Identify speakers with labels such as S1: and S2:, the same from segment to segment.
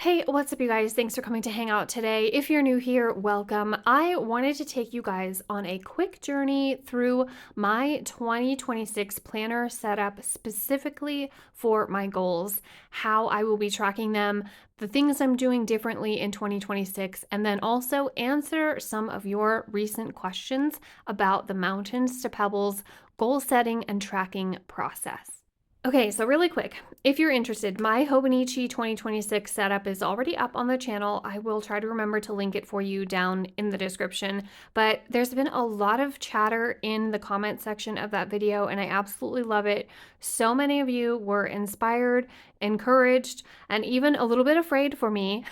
S1: Hey, what's up, you guys? Thanks for coming to hang out today. If you're new here, welcome. I wanted to take you guys on a quick journey through my 2026 planner setup specifically for my goals, how I will be tracking them, the things I'm doing differently in 2026, and then also answer some of your recent questions about the mountains to pebbles goal setting and tracking process. Okay, so really quick, if you're interested, my Hobonichi 2026 setup is already up on the channel. I will try to remember to link it for you down in the description, but there's been a lot of chatter in the comment section of that video, and I absolutely love it. So many of you were inspired, encouraged, and even a little bit afraid for me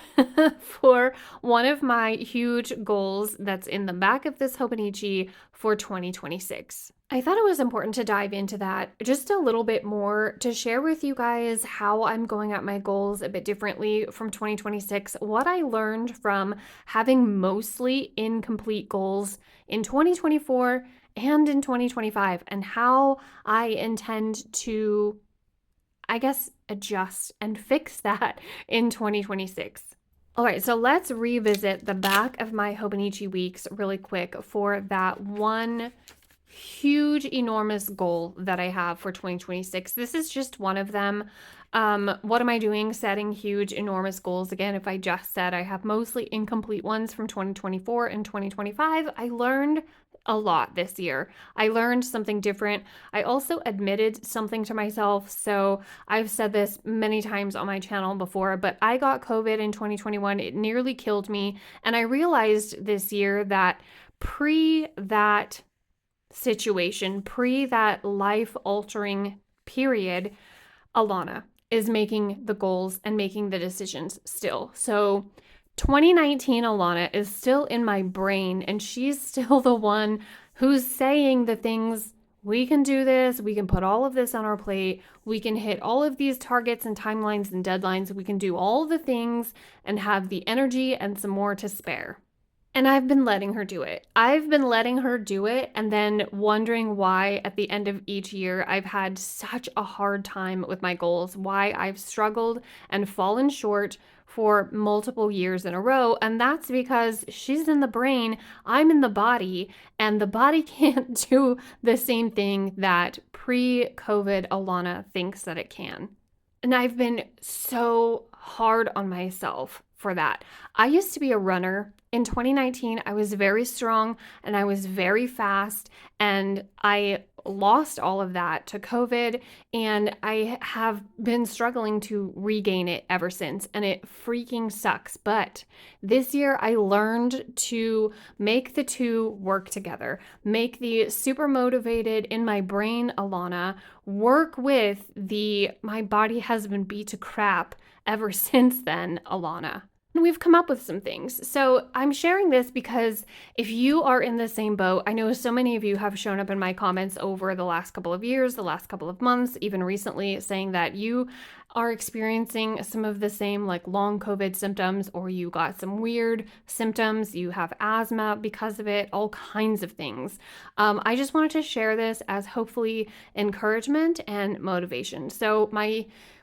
S1: for one of my huge goals that's in the back of this Hobonichi for 2026. I thought it was important to dive into that just a little bit more to share with you guys how I'm going at my goals a bit differently from 2026, what I learned from having mostly incomplete goals in 2024 and in 2025, and how I intend to, adjust and fix that in 2026. All right, so let's revisit the back of my Hobonichi Weeks really quick for that one huge, enormous goal that I have for 2026. This is just one of them. What am I doing setting huge, enormous goals? Again, if I just said I have mostly incomplete ones from 2024 and 2025, I learned a lot this year. I learned something different. I also admitted something to myself. So I've said this many times on my channel before, but I got COVID in 2021. It nearly killed me. And I realized this year that pre that situation, pre that life-altering period, Alana is making the goals and making the decisions still. So 2019 Alana is still in my brain, and she's still the one who's saying the things, we can do this, we can put all of this on our plate, we can hit all of these targets and timelines and deadlines, we can do all the things and have the energy and some more to spare. And I've been letting her do it. I've been letting her do it and then wondering why at the end of each year I've had such a hard time with my goals, why I've struggled and fallen short for multiple years in a row. And that's because she's in the brain, I'm in the body, and the body can't do the same thing that pre-COVID Alana thinks that it can. And I've been so hard on myself for that. I used to be a runner. In 2019, I was very strong and I was very fast, and I lost all of that to COVID, and I have been struggling to regain it ever since, and it freaking sucks. But this year I learned to make the two work together, make the super motivated in my brain Alana work with the my body has been beat to crap ever since then Alana. And we've come up with some things. So I'm sharing this because if you are in the same boat, I know so many of you have shown up in my comments over the last couple of years, the last couple of months, even recently, saying that you are experiencing some of the same like long COVID symptoms, or you got some weird symptoms, you have asthma because of it, all kinds of things. I just wanted to share this as hopefully encouragement and motivation. So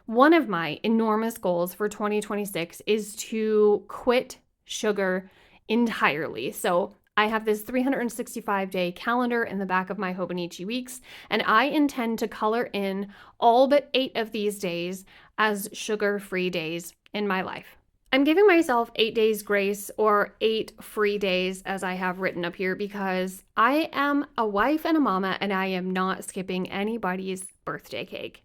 S1: one of my enormous goals for 2026 is to quit sugar entirely. So I have this 365-day calendar in the back of my Hobonichi Weeks, and I intend to color in all but 8 of these days as sugar-free days in my life. I'm giving myself 8 days grace, or 8 free days as I have written up here, because I am a wife and a mama and I am not skipping anybody's birthday cake.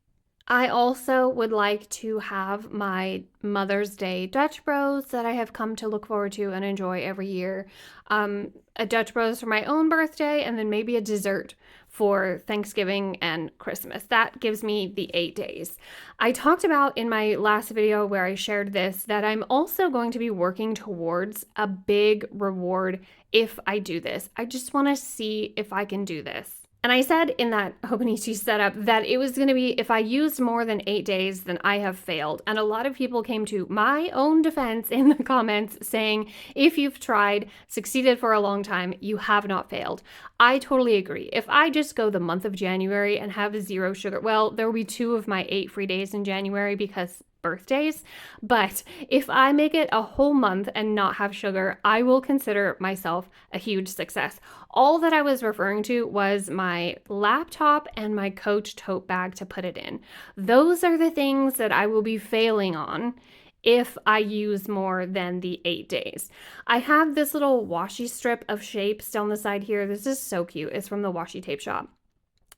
S1: I also would like to have my Mother's Day Dutch Bros that I have come to look forward to and enjoy every year. A Dutch Bros for my own birthday, and then maybe a dessert for Thanksgiving and Christmas. That gives me the 8 days. I talked about in my last video where I shared this that I'm also going to be working towards a big reward if I do this. I just want to see if I can do this. And I said in that Hobonichi setup that it was going to be, if I used more than 8 days, then I have failed. And a lot of people came to my own defense in the comments saying, if you've tried, succeeded for a long time, you have not failed. I totally agree. If I just go the month of January and have 0 sugar, well, there will be 2 of my 8 free days in January because birthdays. But if I make it a whole month and not have sugar, I will consider myself a huge success. All that I was referring to was my laptop and my Coach tote bag to put it in. Those are the things that I will be failing on if I use more than the 8 days. I have this little washi strip of shapes down the side here. This is so cute. It's from the Washi tape shop.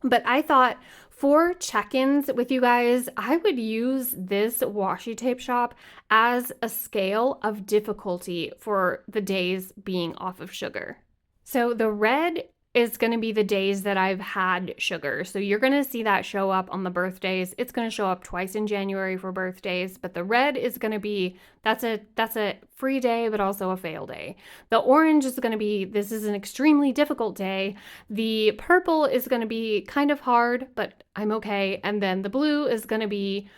S1: But I thought for check-ins with you guys, I would use this washi tape shop as a scale of difficulty for the days being off of sugar. So the red is going to be the days that I've had sugar. So you're going to see that show up on the birthdays. It's going to show up twice in January for birthdays, but the red is going to be, that's a free day, but also a fail day. The orange is going to be, this is an extremely difficult day. The purple is going to be kind of hard, but I'm okay. And then the blue is going to be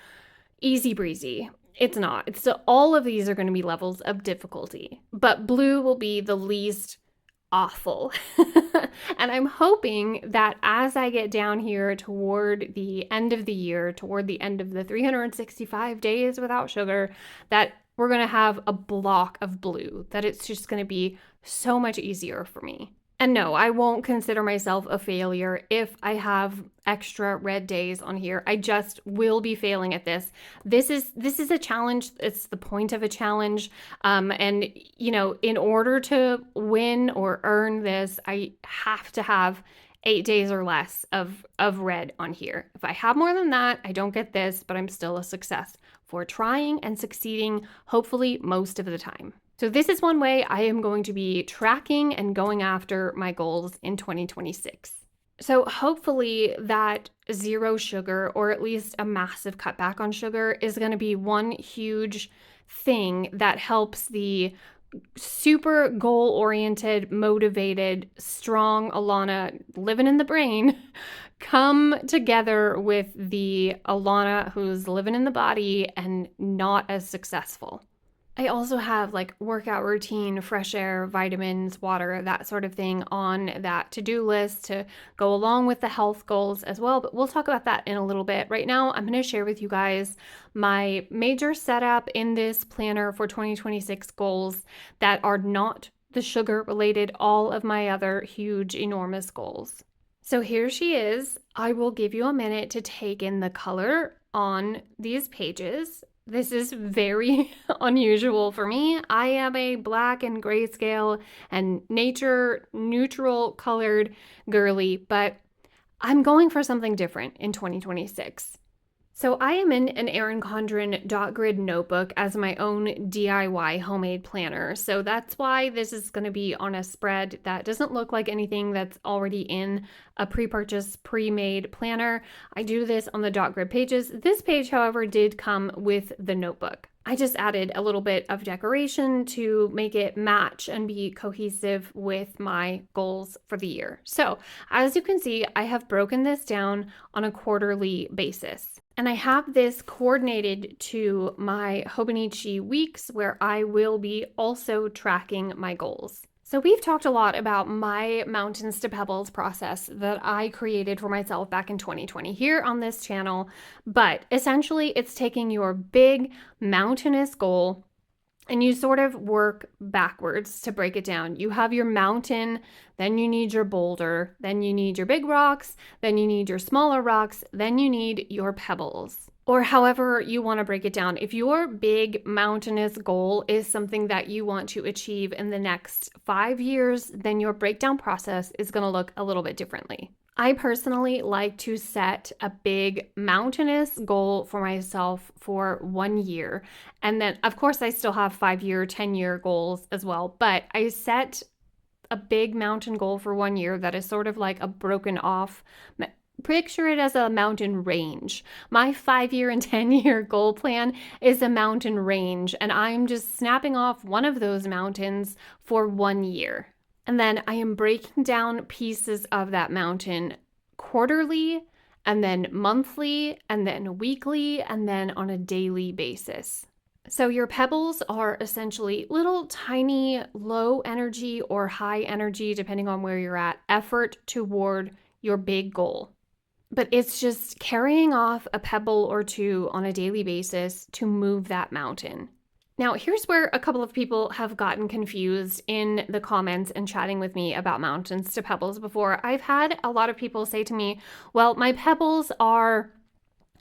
S1: easy breezy. It's not. It's so all of these are going to be levels of difficulty, but blue will be the least awful. And I'm hoping that as I get down here toward the end of the year, toward the end of the 365 days without sugar, that we're going to have a block of blue, that it's just going to be so much easier for me. And no, I won't consider myself a failure if I have extra red days on here. I just will be failing at this. This is a challenge. It's the point of a challenge. And you know, in order to win or earn this, I have to have 8 days or less of red on here. If I have more than that, I don't get this, but I'm still a success for trying and succeeding, hopefully most of the time. So this is one way I am going to be tracking and going after my goals in 2026. So hopefully that zero sugar, or at least a massive cutback on sugar, is going to be one huge thing that helps the super goal-oriented, motivated, strong Alana living in the brain come together with the Alana who's living in the body and not as successful. I also have like workout routine, fresh air, vitamins, water, that sort of thing on that to-do list to go along with the health goals as well, but we'll talk about that in a little bit. Right now, I'm going to share with you guys my major setup in this planner for 2026 goals that are not the sugar related, all of my other huge, enormous goals. So here she is. I will give you a minute to take in the color on these pages. This is very unusual for me. I am a black and grayscale and nature neutral colored girly, but I'm going for something different in 2026. So I am in an Erin Condren dot grid notebook as my own DIY homemade planner. So that's why this is going to be on a spread that doesn't look like anything that's already in a pre-purchased, pre-made planner. I do this on the dot grid pages. This page, however, did come with the notebook. I just added a little bit of decoration to make it match and be cohesive with my goals for the year. So as you can see, I have broken this down on a quarterly basis. And I have this coordinated to my Hobonichi Weeks, where I will be also tracking my goals. So we've talked a lot about my Mountains to Pebbles process that I created for myself back in 2020 here on this channel. But essentially, it's taking your big mountainous goal and you sort of work backwards to break it down. You have your mountain, then you need your boulder, then you need your big rocks, then you need your smaller rocks, then you need your pebbles. Or however you want to break it down. If your big mountainous goal is something that you want to achieve in the next 5 years, then your breakdown process is going to look a little bit differently. I personally like to set a big mountainous goal for myself for 1 year. And then, of course, I still have 5-year, 10-year goals as well. But I set a big mountain goal for 1 year that is sort of like a broken off. Picture it as a mountain range. My 5-year and 10-year goal plan is a mountain range. And I'm just snapping off one of those mountains for 1 year. And then I am breaking down pieces of that mountain quarterly, and then monthly, and then weekly, and then on a daily basis. So your pebbles are essentially little tiny low energy or high energy, depending on where you're at, effort toward your big goal. But it's just carrying off a pebble or two on a daily basis to move that mountain. Now, here's where a couple of people have gotten confused in the comments and chatting with me about mountains to pebbles before. I've had a lot of people say to me, well, my pebbles are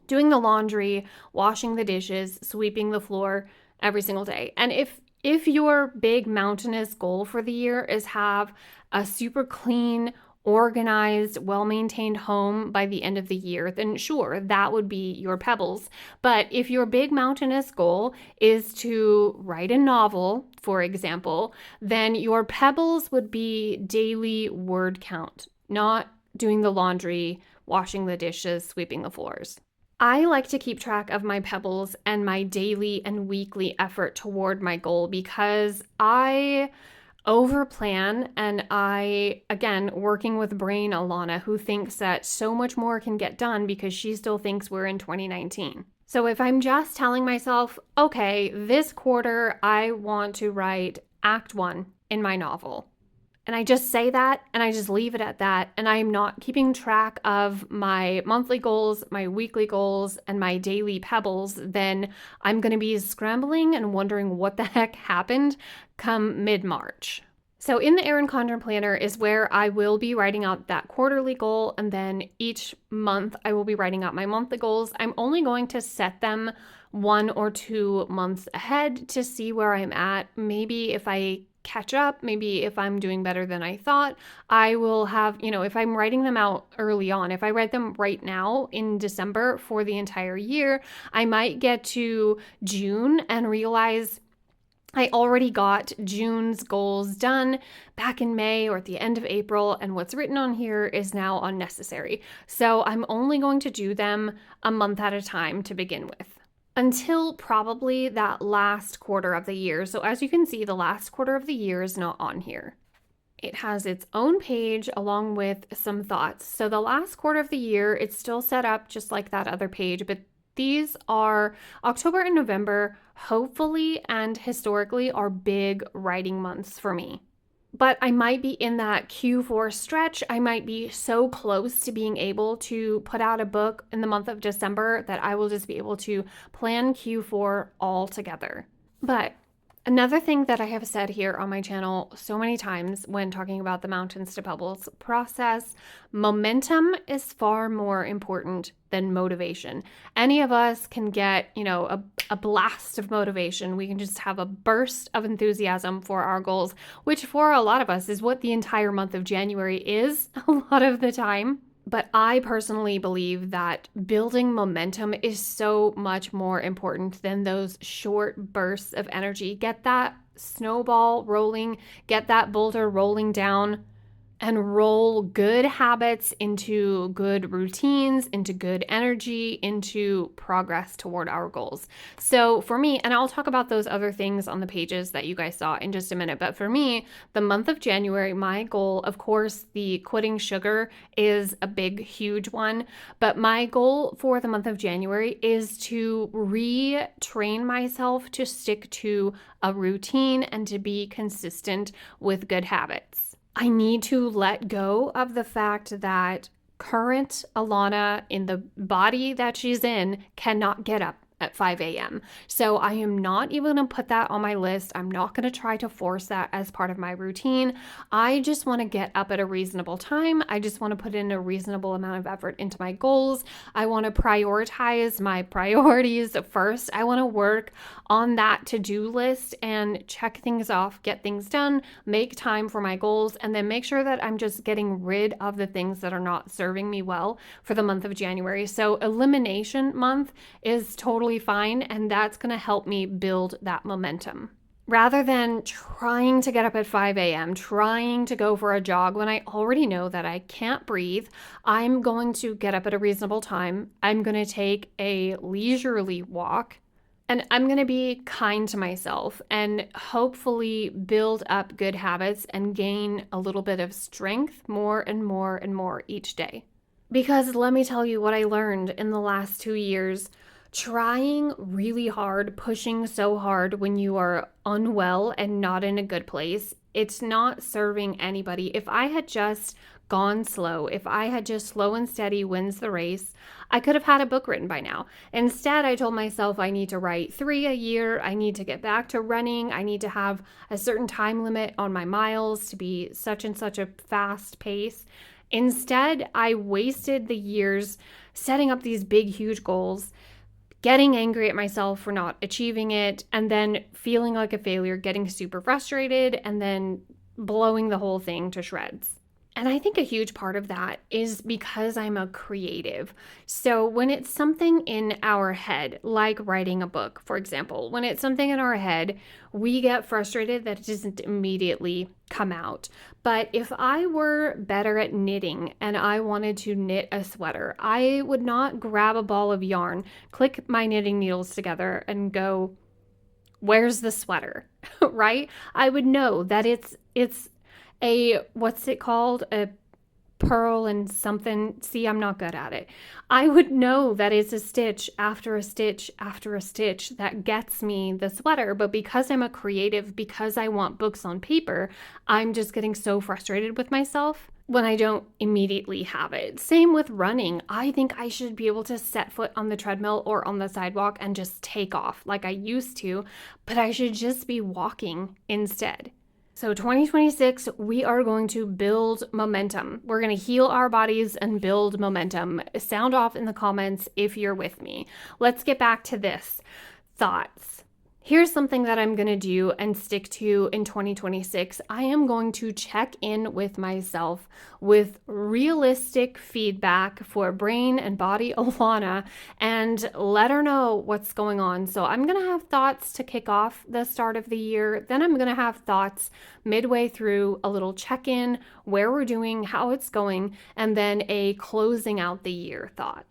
S1: doing the laundry, washing the dishes, sweeping the floor every single day. And if your big mountainous goal for the year is have a super clean, organized, well-maintained home by the end of the year, then sure, that would be your pebbles. But if your big mountainous goal is to write a novel, for example, then your pebbles would be daily word count, not doing the laundry, washing the dishes, sweeping the floors. I like to keep track of my pebbles and my daily and weekly effort toward my goal because I overplan, and I, again, working with brain Alana, who thinks that so much more can get done because she still thinks we're in 2019. So if I'm just telling myself, okay, this quarter I want to write Act 1 in my novel, and I just say that and I just leave it at that, and I'm not keeping track of my monthly goals, my weekly goals, and my daily pebbles, then I'm going to be scrambling and wondering what the heck happened come mid-March. So in the Erin Condren planner is where I will be writing out that quarterly goal, and then each month I will be writing out my monthly goals. I'm only going to set them 1 or 2 months ahead to see where I'm at. Maybe if I catch up, maybe if I'm doing better than I thought, I will have, if I'm writing them out early on, if I write them right now in December for the entire year, I might get to June and realize I already got June's goals done back in May or at the end of April, and what's written on here is now unnecessary. So I'm only going to do them a month at a time to begin with, until probably that last quarter of the year. So as you can see, the last quarter of the year is not on here. It has its own page along with some thoughts. So the last quarter of the year, it's still set up just like that other page, but these are October and November, hopefully and historically, are big writing months for me. But I might be in that Q4 stretch. I might be so close to being able to put out a book in the month of December that I will just be able to plan Q4 all together. But another thing that I have said here on my channel so many times when talking about the mountains to pebbles process, momentum is far more important than motivation. Any of us can get, a blast of motivation. We can just have a burst of enthusiasm for our goals, which for a lot of us is what the entire month of January is a lot of the time. But I personally believe that building momentum is so much more important than those short bursts of energy. Get that snowball rolling, get that boulder rolling down, and roll good habits into good routines, into good energy, into progress toward our goals. So for me, and I'll talk about those other things on the pages that you guys saw in just a minute, but for me, the month of January, my goal, of course, the quitting sugar is a big, huge one, but my goal for the month of January is to retrain myself to stick to a routine and to be consistent with good habits. I need to let go of the fact that current Alana, in the body that she's in, cannot get up at 5 a.m. So I am not even going to put that on my list. I'm not going to try to force that as part of my routine. I just want to get up at a reasonable time. I just want to put in a reasonable amount of effort into my goals. I want to prioritize my priorities first. I want to work on that to-do list and check things off, get things done, make time for my goals, and then make sure that I'm just getting rid of the things that are not serving me well for the month of January. So elimination month is totally fine, and that's going to help me build that momentum. Rather than trying to get up at 5 a.m., trying to go for a jog when I already know that I can't breathe, I'm going to get up at a reasonable time. I'm going to take a leisurely walk, and I'm going to be kind to myself and hopefully build up good habits and gain a little bit of strength more and more and more each day. Because let me tell you what I learned in the last 2 years. trying really hard, pushing so hard when you are unwell and not in a good place, it's not serving anybody. If I had just gone slow, if I had just slow and steady wins the race, I could have had a book written by now. Instead, I told myself I need to write 3 a year. I need to get back to running. I need to have a certain time limit on my miles to be such and such a fast pace. Instead, I wasted the years setting up these big, huge goals, getting angry at myself for not achieving it, and then feeling like a failure, getting super frustrated, and then blowing the whole thing to shreds. And I think a huge part of that is because I'm a creative. So when it's something in our head, like writing a book, for example, when it's something in our head, we get frustrated that it doesn't immediately come out. But if I were better at knitting and I wanted to knit a sweater, I would not grab a ball of yarn, click my knitting needles together and go, where's the sweater, right? I would know that it's a, what's it called? A purl and something. See, I'm not good at it. I would know that it's a stitch after a stitch after a stitch that gets me the sweater. But because I'm a creative, because I want books on paper, I'm just getting so frustrated with myself when I don't immediately have it. Same with running. I think I should be able to set foot on the treadmill or on the sidewalk and just take off like I used to, but I should just be walking instead. So 2026, we are going to build momentum. We're going to heal our bodies and build momentum. Sound off in the comments if you're with me. Let's get back to this. Thoughts. Here's something that I'm going to do and stick to in 2026. I am going to check in with myself with realistic feedback for brain and body Alana and let her know what's going on. So I'm going to have thoughts to kick off the start of the year. Then I'm going to have thoughts midway through, a little check-in, where we're doing, how it's going, and then a closing out the year thoughts.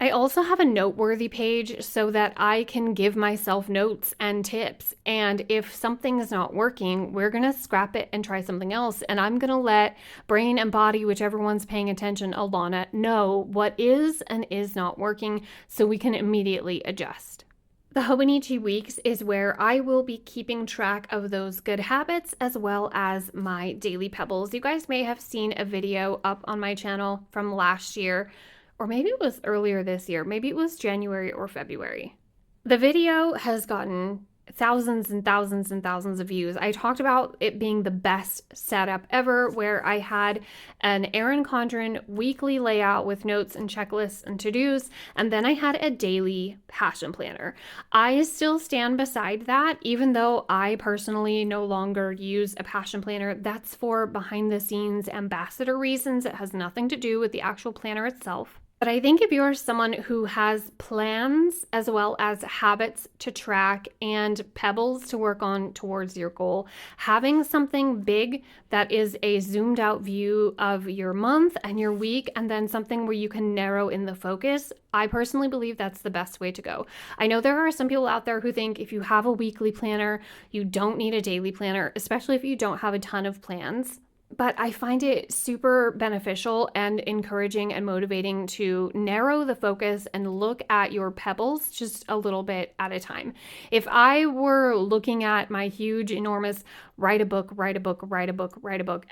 S1: I also have a noteworthy page so that I can give myself notes and tips. And if something is not working, we're going to scrap it and try something else. And I'm going to let brain and body, whichever one's paying attention, Alana, know what is and is not working so we can immediately adjust. The Hobonichi Weeks is where I will be keeping track of those good habits as well as my daily pebbles. You guys may have seen a video up on my channel from last year, or maybe it was earlier this year. Maybe it was January or February. The video has gotten thousands and thousands and thousands of views. I talked about it being the best setup ever, where I had an Erin Condren weekly layout with notes and checklists and to-dos, and then I had a daily passion planner. I still stand beside that, even though I personally no longer use a passion planner. That's for behind the scenes ambassador reasons. It has nothing to do with the actual planner itself. But I think if you're someone who has plans as well as habits to track and pebbles to work on towards your goal, having something big that is a zoomed out view of your month and your week, and then something where you can narrow in the focus, I personally believe that's the best way to go. I know there are some people out there who think if you have a weekly planner, you don't need a daily planner, especially if you don't have a ton of plans. But I find it super beneficial and encouraging and motivating to narrow the focus and look at your pebbles just a little bit at a time. If I were looking at my huge, enormous write a book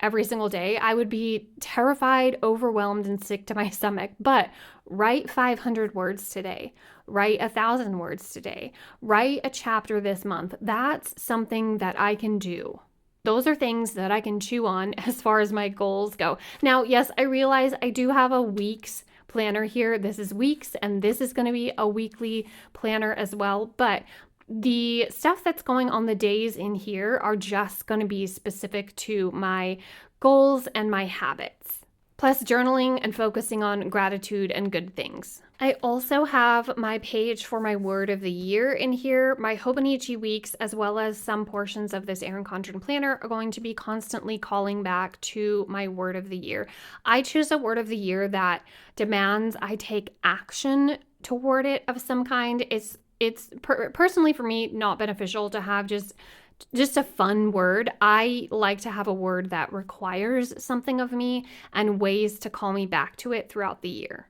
S1: every single day, I would be terrified, overwhelmed, and sick to my stomach. But write 500 words today. Write 1,000 words today. Write a chapter this month. That's something that I can do. Those are things that I can chew on as far as my goals go. Now, yes, I realize I do have a week's planner here. This is weeks, and this is going to be a weekly planner as well. But the stuff that's going on the days in here are just going to be specific to my goals and my habits. Plus journaling and focusing on gratitude and good things. I also have my page for my word of the year in here. My Hobonichi Weeks, as well as some portions of this Erin Condren planner, are going to be constantly calling back to my word of the year. I choose a word of the year that demands I take action toward it of some kind. It's personally for me not beneficial to have just a fun word. I like to have a word that requires something of me and ways to call me back to it throughout the year.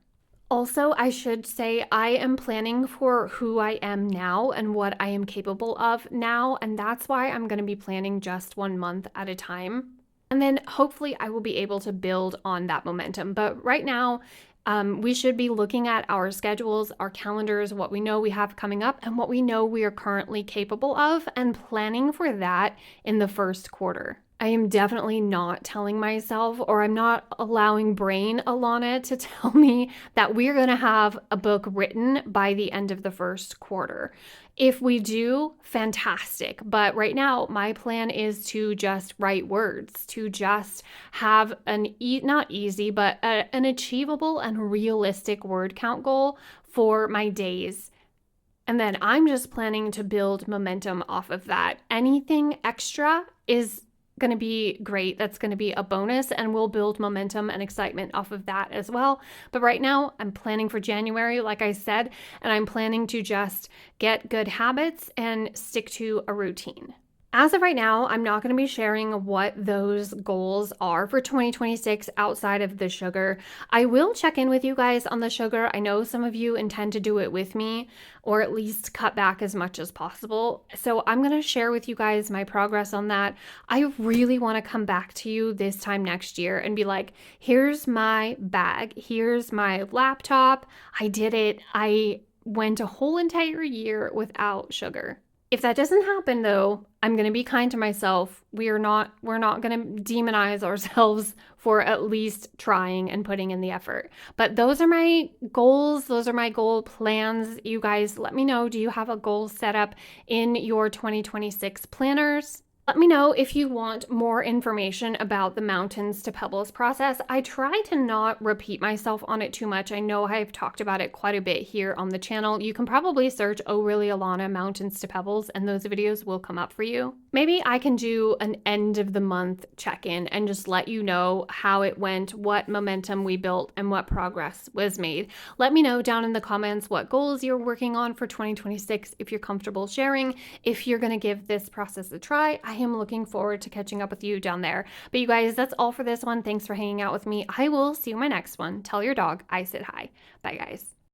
S1: Also, I should say I am planning for who I am now and what I am capable of now, and that's why I'm going to be planning just 1 month at a time. And then hopefully I will be able to build on that momentum. But right now, we should be looking at our schedules, our calendars, what we know we have coming up, and what we know we are currently capable of, and planning for that in the first quarter. I am definitely not telling myself, or I'm not allowing brain Alana to tell me that we're going to have a book written by the end of the first quarter. If we do, fantastic. But right now, my plan is to just write words, to just have not easy, but an achievable and realistic word count goal for my days. And then I'm just planning to build momentum off of that. Anything extra is going to be great. That's going to be a bonus, and we'll build momentum and excitement off of that as well. But right now, I'm planning for January, like I said, and I'm planning to just get good habits and stick to a routine. As of right now, I'm not going to be sharing what those goals are for 2026 outside of the sugar. I will check in with you guys on the sugar. I know some of you intend to do it with me, or at least cut back as much as possible. So I'm going to share with you guys my progress on that. I really want to come back to you this time next year and be like, here's my bag, here's my laptop. I did it. I went a whole entire year without sugar. If that doesn't happen though, I'm going to be kind to myself. We're not going to demonize ourselves for at least trying and putting in the effort. But those are my goals. Those are my goal plans. You guys let me know, do you have a goal set up in your 2026 planners? Let me know if you want more information about the mountains to pebbles process. I try to not repeat myself on it too much. I know I've talked about it quite a bit here on the channel. You can probably search "Oh Really Alana Mountains to Pebbles" and those videos will come up for you. Maybe I can do an end of the month check-in and just let you know how it went, what momentum we built, and what progress was made. Let me know down in the comments what goals you're working on for 2026 if you're comfortable sharing. If you're going to give this process a try, I am looking forward to catching up with you down there. But you guys, that's all for this one. Thanks for hanging out with me. I will see you in my next one. Tell your dog I said hi. Bye, guys.